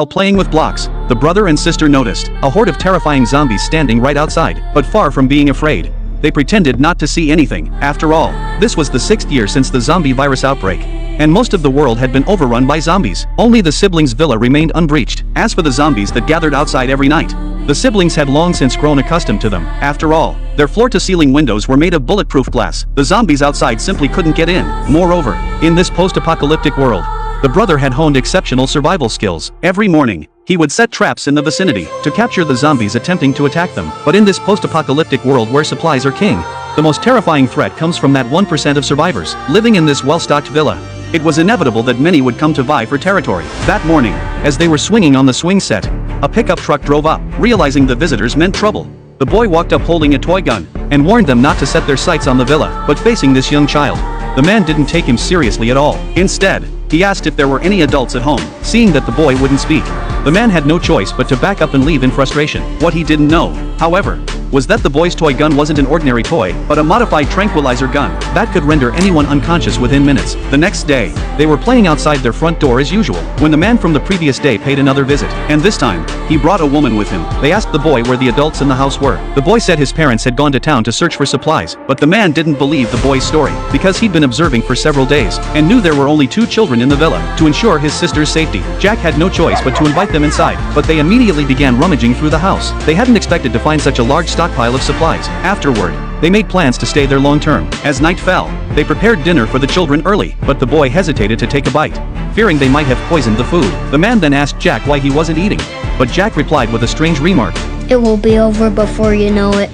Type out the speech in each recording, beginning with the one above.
While playing with blocks, the brother and sister noticed a horde of terrifying zombies standing right outside, but far from being afraid. They pretended not to see anything. After all, this was the 6th year since the zombie virus outbreak, and most of the world had been overrun by zombies. Only the siblings' villa remained unbreached. As for the zombies that gathered outside every night, the siblings had long since grown accustomed to them. After all, their floor-to-ceiling windows were made of bulletproof glass. The zombies outside simply couldn't get in. Moreover, in this post-apocalyptic world, the brother had honed exceptional survival skills. Every morning, he would set traps in the vicinity to capture the zombies attempting to attack them. But in this post-apocalyptic world where supplies are king, the most terrifying threat comes from that 1% of survivors living in this well-stocked villa. It was inevitable that many would come to vie for territory. That morning, as they were swinging on the swing set, a pickup truck drove up. Realizing the visitors meant trouble, the boy walked up holding a toy gun and warned them not to set their sights on the villa. But facing this young child, the man didn't take him seriously at all. Instead, he asked if there were any adults at home. Seeing that the boy wouldn't speak, the man had no choice but to back up and leave in frustration. What he didn't know, however, was that the boy's toy gun wasn't an ordinary toy, but a modified tranquilizer gun that could render anyone unconscious within minutes. The next day, they were playing outside their front door as usual, when the man from the previous day paid another visit, and this time, he brought a woman with him. They asked the boy where the adults in the house were. The boy said his parents had gone to town to search for supplies, but the man didn't believe the boy's story, because he'd been observing for several days, and knew there were only 2 children in the villa. To ensure his sister's safety, Jack had no choice but to invite them inside, but they immediately began rummaging through the house. They hadn't expected to find such a large stockpile of supplies. Afterward, they made plans to stay there long term. As night fell, they prepared dinner for the children early, but the boy hesitated to take a bite, fearing they might have poisoned the food. The man then asked Jack why he wasn't eating, but Jack replied with a strange remark. It will be over before you know it.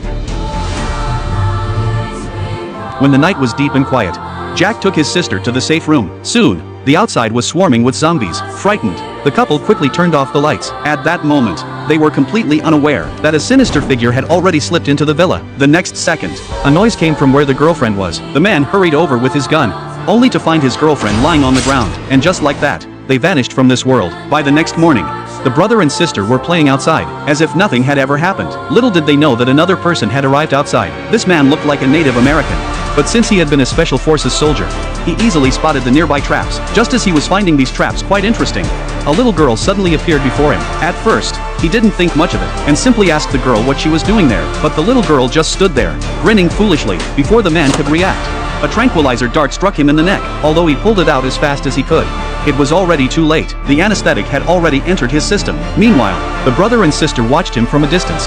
When the night was deep and quiet, Jack took his sister to the safe room. Soon, the outside was swarming with zombies. Frightened, the couple quickly turned off the lights. At that moment, they were completely unaware that a sinister figure had already slipped into the villa. The next second, a noise came from where the girlfriend was. The man hurried over with his gun, only to find his girlfriend lying on the ground, and just like that, they vanished from this world. By the next morning, the brother and sister were playing outside, as if nothing had ever happened. Little did they know that another person had arrived outside. This man looked like a Native American, but since he had been a Special Forces soldier, he easily spotted the nearby traps. Just as he was finding these traps quite interesting, a little girl suddenly appeared before him. At first, he didn't think much of it, and simply asked the girl what she was doing there. But the little girl just stood there, grinning foolishly, before the man could react. A tranquilizer dart struck him in the neck, although he pulled it out as fast as he could. It was already too late. The anesthetic had already entered his system. Meanwhile, the brother and sister watched him from a distance.